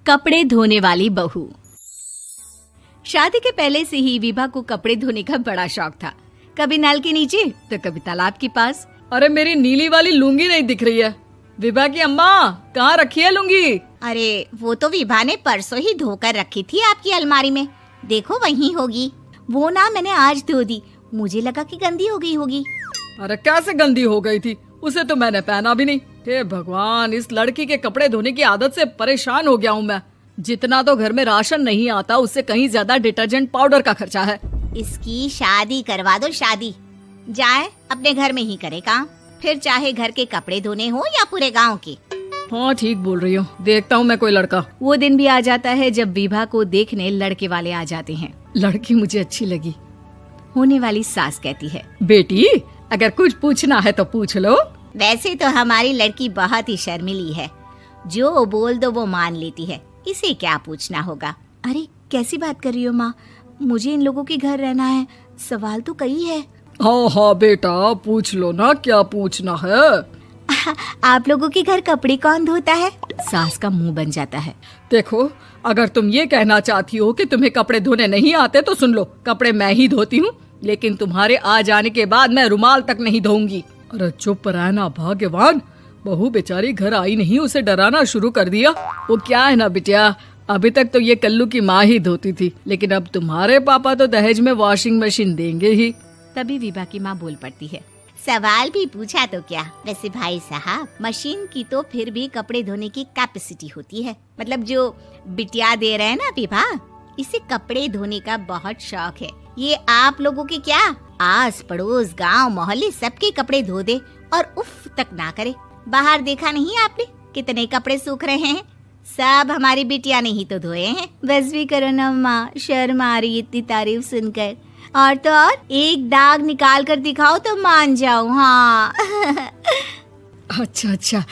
कपड़े धोने वाली बहू। शादी के पहले से ही विभा को कपड़े धोने का बड़ा शौक था। कभी नल के नीचे तो कभी तालाब के पास। अरे मेरी नीली वाली लुंगी नहीं दिख रही है। विभा की अम्मा, कहाँ रखी है लुंगी? अरे वो तो विभा ने परसों ही धोकर रखी थी आपकी अलमारी में, देखो वहीं होगी। वो ना मैंने आज धो दी, मुझे लगा कि गंदी हो गई होगी। अरे कैसे गंदी हो गई थी? उसे तो मैंने पहना भी नहीं। हे भगवान, इस लड़की के कपड़े धोने की आदत से परेशान हो गया हूँ मैं। जितना तो घर में राशन नहीं आता, उससे कहीं ज्यादा डिटर्जेंट पाउडर का खर्चा है। इसकी शादी करवा दो, शादी जाए अपने घर में ही करे काम, फिर चाहे घर के कपड़े धोने हो या पूरे गांव के। हाँ ठीक बोल रही हो, देखता हूँ मैं कोई लड़का। वो दिन भी आ जाता है जब विभा को देखने लड़के वाले आ जाते हैं। लड़की मुझे अच्छी लगी। होने वाली सास कहती है, बेटी अगर कुछ पूछना है तो पूछ लो। वैसे तो हमारी लड़की बहुत ही शर्मीली है, जो बोल दो वो मान लेती है, इसे क्या पूछना होगा। अरे कैसी बात कर रही हो माँ, मुझे इन लोगों के घर रहना है, सवाल तो कई है। हाँ हाँ बेटा, पूछ लो ना, क्या पूछना है। आप लोगों के घर कपड़े कौन धोता है? सास का मुंह बन जाता है। देखो, अगर तुम ये कहना चाहती हो कि तुम्हें कपड़े धोने नहीं आते तो सुन लो, कपड़े मैं ही धोती हूँ, लेकिन तुम्हारे आ जाने के बाद मैं रुमाल तक नहीं धोऊंगी। अरे चुप रहना भाग्यवान, बहू बेचारी घर आई नहीं, उसे डराना शुरू कर दिया। वो क्या है ना बिटिया, अभी तक तो ये कल्लू की माँ ही धोती थी, लेकिन अब तुम्हारे पापा तो दहेज में वॉशिंग मशीन देंगे ही। तभी विभा की माँ बोल पड़ती है, सवाल भी पूछा तो क्या। वैसे भाई साहब, मशीन की तो फिर भी कपड़े धोने की कैपेसिटी होती है। मतलब जो बिटिया दे रहे हैं ना विभा, इसे कपड़े धोने का बहुत शौक है। ये आप लोगों के क्या, आस पड़ोस गांव मोहल्ले सबके कपड़े धो दे और उफ तक ना करे। बाहर देखा नहीं आपने कितने कपड़े सूख रहे हैं? सब हमारी बिटिया ने ही तो धोए हैं। बस भी करो ना माँ, शर्म आ रही इतनी तारीफ सुनकर। और तो और एक दाग निकाल कर दिखाओ तो मान जाऊं। हाँ अच्छा,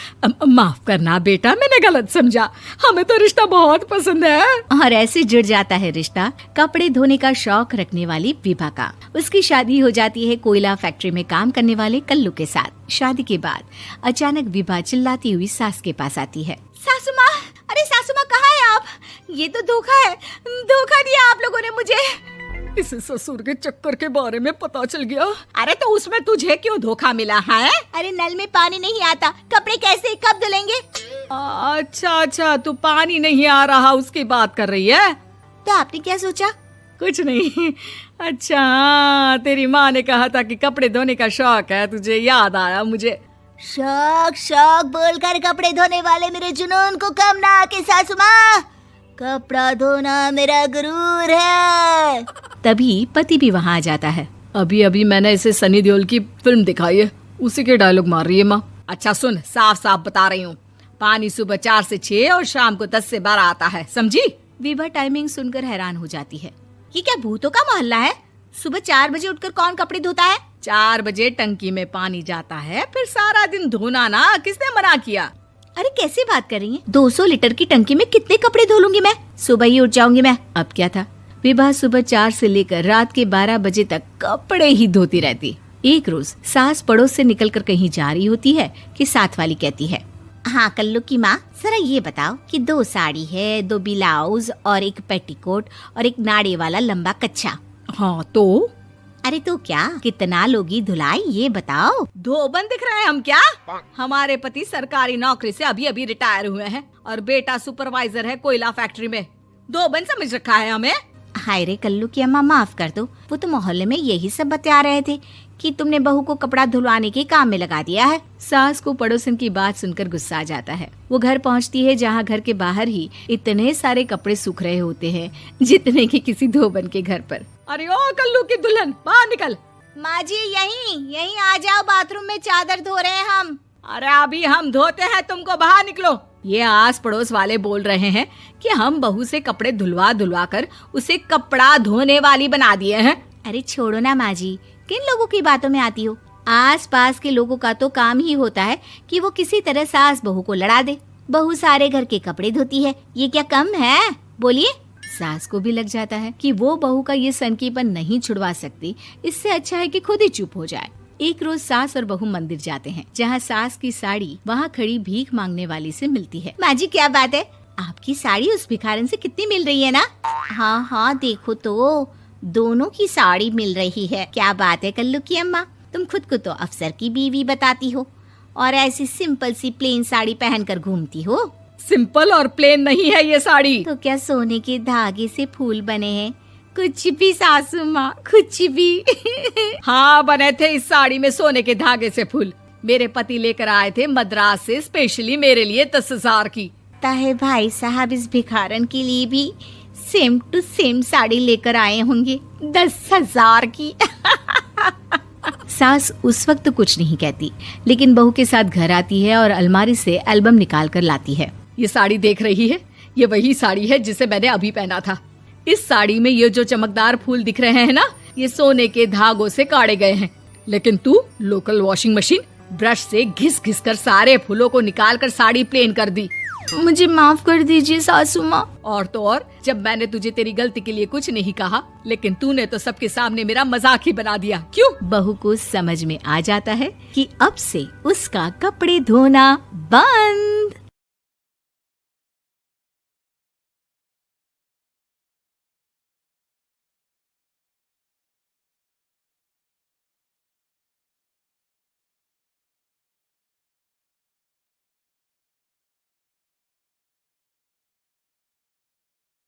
माफ करना बेटा, मैंने गलत समझा। हमें तो रिश्ता बहुत पसंद है। और ऐसे जुड़ जाता है रिश्ता कपड़े धोने का शौक रखने वाली विभा का। उसकी शादी हो जाती है कोयला फैक्ट्री में काम करने वाले कल्लू के साथ। शादी के बाद अचानक विभा चिल्लाती हुई सास के पास आती है। सासू माँ, अरे सासू माँ कहाँ है आप? ये तो धोखा है, धोखा दिया आप लोगों ने मुझे। इसे ससुर के चक्कर के बारे में पता चल गया। अरे तो उसमें तुझे क्यों धोखा मिला है? अरे नल में पानी नहीं आता, कपड़े कैसे कब धुलेंगे? अच्छा, तू पानी नहीं आ रहा उसकी बात कर रही है। तो आपने क्या सोचा? कुछ नहीं। अच्छा, तेरी माँ ने कहा था कि कपड़े धोने का शौक है तुझे, याद आया मुझे। शौक बोलकर कपड़े धोने वाले मेरे जुनून को कम ना आके सासू माँ, कपड़ा धोना मेरा गुरूर है। तभी पति भी वहाँ आ जाता है। अभी मैंने इसे सनी देओल की फिल्म दिखाई है, उसी के डायलॉग मार रही है माँ। अच्छा सुन, साफ बता रही हूँ, पानी सुबह 4 से 6 और शाम को 10 से 12 आता है, समझी? विभा टाइमिंग सुनकर हैरान हो जाती है। ये क्या भूतों का मोहल्ला है? सुबह 4 बजे उठकर कौन कपड़े धोता है? 4 बजे टंकी में पानी जाता है, फिर सारा दिन धोना ना, किसने मना किया? अरे कैसी बात कर रही हैं? 200 लीटर की टंकी में कितने कपड़े धो लूंगी मैं? सुबह ही उठ जाऊंगी मैं। अब क्या था, विभा सुबह 4 से लेकर रात के 12 बजे तक कपड़े ही धोती रहती। एक रोज सास पड़ोस से निकलकर कहीं जा रही होती है कि साथ वाली कहती है, हाँ कल्लू की माँ, जरा ये बताओ कि 2 साड़ी है, 2 ब्लाउज और एक पेटीकोट और एक नाड़े वाला लंबा कच्छा। हाँ तो? अरे तो क्या, कितना लोगी धुलाई ये बताओ। धोबन दिख रहे हैं हम क्या? हमारे पति सरकारी नौकरी से अभी रिटायर हुए हैं और बेटा सुपरवाइजर है कोयला फैक्ट्री में। धोबन समझ रखा है हमें। हाय रे कल्लू की अम्मा, माफ कर दो, वो तो मोहल्ले में यही सब बता रहे थे कि तुमने बहू को कपड़ा धुलवाने के काम में लगा दिया है। सास को पड़ोसन की बात सुनकर गुस्सा आ जाता है। वो घर पहुंचती है जहां घर के बाहर ही इतने सारे कपड़े सूख रहे होते हैं जितने कि किसी धोबन के घर पर। अरे ओ कल्लू की दुल्हन, बाहर निकल। माँ जी यहीं आ जाओ, बाथरूम में चादर धो रहे हैं हम। अरे अभी हम धोते हैं, तुमको बाहर निकलो। ये आस पड़ोस वाले बोल रहे हैं कि हम बहू से कपड़े धुलवा कर उसे कपड़ा धोने वाली बना दिए हैं। अरे छोड़ो ना माँ जी, किन लोगों की बातों में आती हो? आस पास के लोगों का तो काम ही होता है कि वो किसी तरह सास बहू को लड़ा दे। बहू सारे घर के कपड़े धोती है, ये क्या कम है? बोलिए। सास को भी लग जाता है कि वो बहू का ये सनकीपन नहीं छुड़वा सकती, इससे अच्छा है कि खुद ही चुप हो जाए। एक रोज सास और बहू मंदिर जाते हैं, जहाँ सास की साड़ी वहाँ खड़ी भीख मांगने वाली से मिलती है। माँ जी क्या बात है, आपकी साड़ी उस भिखारन से कितनी मिल रही है ना? हाँ हाँ देखो तो, दोनों की साड़ी मिल रही है। क्या बात है कल्लू की अम्मा, तुम खुद को तो अफसर की बीवी बताती हो और ऐसी सिंपल सी प्लेन साड़ी पहनकर घूमती हो। सिंपल और प्लेन नहीं है ये साड़ी। तो क्या सोने के धागे से फूल बने हैं? कुछ भी सासू माँ, कुछ भी। हाँ बने थे इस साड़ी में सोने के धागे से फूल। मेरे पति लेकर आए थे मद्रास से स्पेशली मेरे लिए 10,000 की। ताहे भाई साहब इस भिखारन के लिए भी सेम टू सेम साड़ी लेकर आए होंगे 10,000 की। सास उस वक्त तो कुछ नहीं कहती, लेकिन बहू के साथ घर आती है और अलमारी से एल्बम निकाल कर लाती है। ये साड़ी देख रही है, ये वही साड़ी है जिसे मैंने अभी पहना था। इस साड़ी में ये जो चमकदार फूल दिख रहे हैं ना, ये सोने के धागों से काढ़े गए हैं। लेकिन तू लोकल वॉशिंग मशीन ब्रश से घिस घिस कर सारे फूलों को निकाल कर साड़ी प्लेन कर दी। मुझे माफ कर दीजिए सासू माँ। और तो और, जब मैंने तुझे तेरी गलती के लिए कुछ नहीं कहा, लेकिन तूने तो सबके सामने मेरा मजाक ही बना दिया। क्यों? बहू को समझ में आ जाता है कि अब से उसका कपड़े धोना बंद।